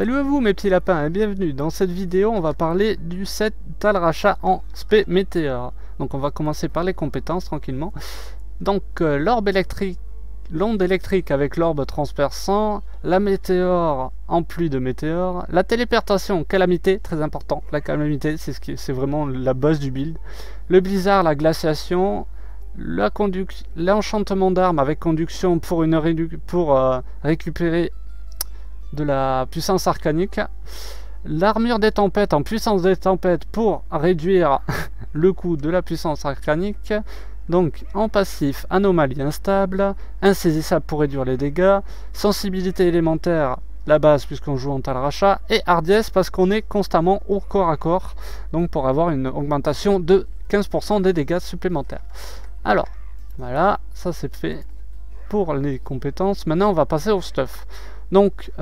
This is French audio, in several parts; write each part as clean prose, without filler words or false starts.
Salut à vous mes petits lapins et bienvenue. Dans cette vidéo on va parler du set Talrasha en spé météore. Donc on va commencer par les compétences tranquillement. Donc l'orbe électrique, l'onde électrique avec l'orbe transperçant, la météore en pluie de météores, la téléportation, calamité, très important, la calamité c'est vraiment la base du build, le blizzard, la glaciation, l'enchantement d'armes avec conduction pour, récupérer de la puissance arcanique, l'armure des tempêtes en puissance des tempêtes pour réduire le coût de la puissance arcanique, donc en passif anomalie instable, insaisissable pour réduire les dégâts, sensibilité élémentaire la base puisqu'on joue en Talrasha, et hardiesse parce qu'on est constamment au corps à corps, donc pour avoir une augmentation de 15% des dégâts supplémentaires. Alors voilà, ça c'est fait pour les compétences. Maintenant on va passer au stuff. Donc,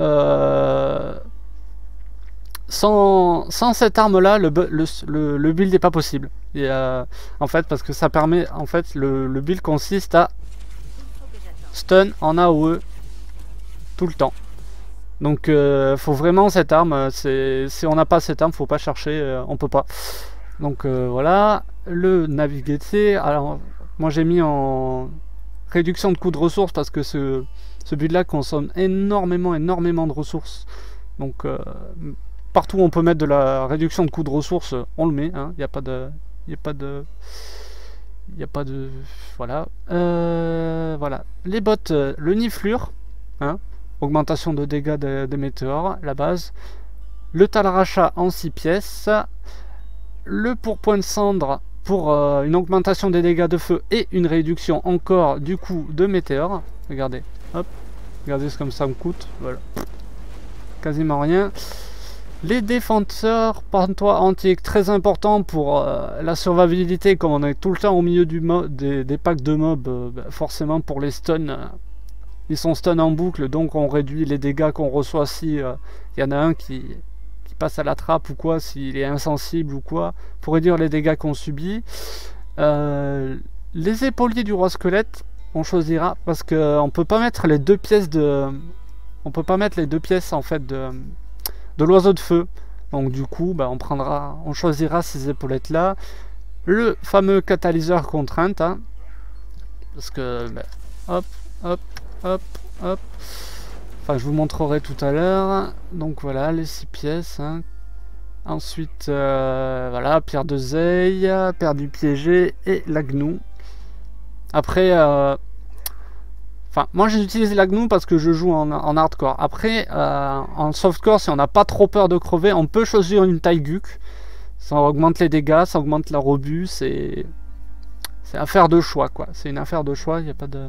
sans cette arme-là, le build n'est pas possible. Et, en fait, parce que ça permet, en fait, le build consiste à stun en AOE tout le temps. Donc, faut vraiment cette arme. Si on n'a pas cette arme, faut pas chercher, on peut pas. Donc voilà, le naviguer. Alors, moi j'ai mis en réduction de coût de ressources parce que ce build là consomme énormément de ressources, donc partout où on peut mettre de la réduction de coût de ressources on le met, hein. Il n'y a pas de voilà. Voilà les bots, le niflure, hein, augmentation de dégâts des météores, la base, le Talrasha en 6 pièces, le pourpoint de cendre pour une augmentation des dégâts de feu et une réduction encore du coût de météores. Regardez, hop, regardez ce comme ça me coûte, voilà, quasiment rien. Les défenseurs pantois antiques, très important pour la survivabilité, comme on est tout le temps au milieu des packs de mobs, forcément pour les stuns, ils sont stun en boucle, donc on réduit les dégâts qu'on reçoit si y en a un qui passe à la trappe ou quoi, s'il est insensible ou quoi, pour réduire les dégâts qu'on subit. Les épauliers du roi squelette, on choisira parce que on peut pas mettre les deux pièces on peut pas mettre les deux pièces en fait de l'oiseau de feu, donc du coup on choisira ces épaulettes là. Le fameux catalyseur contrainte, hein, parce que hop hop hop hop, enfin je vous montrerai tout à l'heure. Donc voilà les 6 pièces, hein. Ensuite voilà, pierre de zeille, pierre du piégé et la gnou. Après enfin moi j'ai utilisé la gnou parce que je joue en hardcore. Après en softcore, si on n'a pas trop peur de crever, on peut choisir une taille guc. Ça augmente les dégâts, ça augmente la rebut, c'est affaire de choix quoi. C'est une affaire de choix, il n'y a pas de...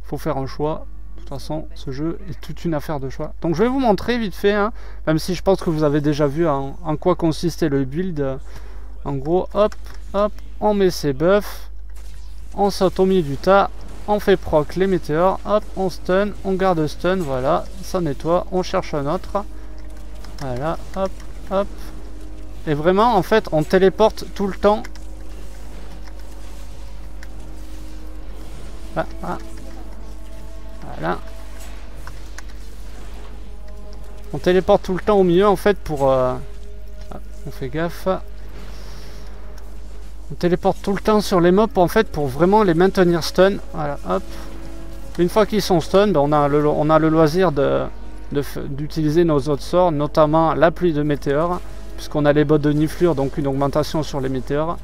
faut faire un choix. De toute façon, ce jeu est toute une affaire de choix. Donc je vais vous montrer vite fait, hein, même si je pense que vous avez déjà vu en quoi consistait le build. En gros, hop, hop, on met ses buffs, on saute au milieu du tas, on fait proc les météores, hop, on stun, on garde stun, voilà, ça nettoie, on cherche un autre. Voilà, hop, hop. Et vraiment, en fait, on téléporte tout le temps. Ah, ah. Voilà. On téléporte tout le temps au milieu en fait pour... on fait gaffe. On téléporte tout le temps sur les mobs en fait pour vraiment les maintenir stun. Voilà, hop. Une fois qu'ils sont stun, on a le loisir d'utiliser nos autres sorts, notamment la pluie de météores, puisqu'on a les bots de niflure, donc une augmentation sur les météores.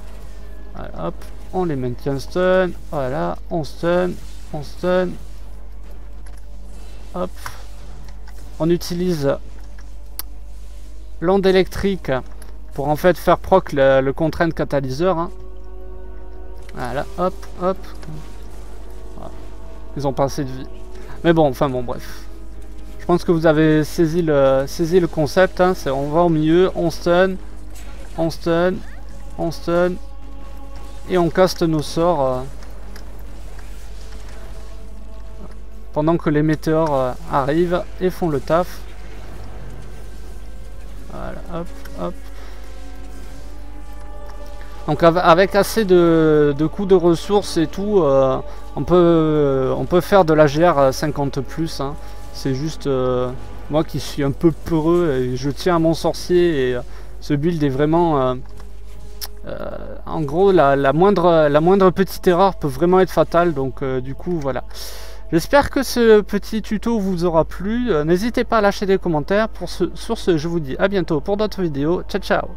Voilà, hop. On les maintient stun. Voilà, on stun, on stun. Hop. On utilise l'onde électrique pour en fait faire proc le contraint catalyseur, hein. Voilà, hop, hop. Voilà. Ils ont pas assez de vie. Mais bon, enfin bon, bref. Je pense que vous avez saisi le concept, hein. On va au milieu, on stun, on stun, on stun, et on caste nos sorts. Pendant que les météores arrivent et font le taf. Voilà, hop, hop. Donc avec assez de coûts de ressources et tout, on peut faire de la GR 50+, hein. C'est juste Moi qui suis un peu peureux, et je tiens à mon sorcier et ce build est vraiment... en gros, la moindre petite erreur peut vraiment être fatale, donc du coup, voilà. J'espère que ce petit tuto vous aura plu. N'hésitez pas à lâcher des commentaires. Sur ce, je vous dis à bientôt pour d'autres vidéos. Ciao, ciao!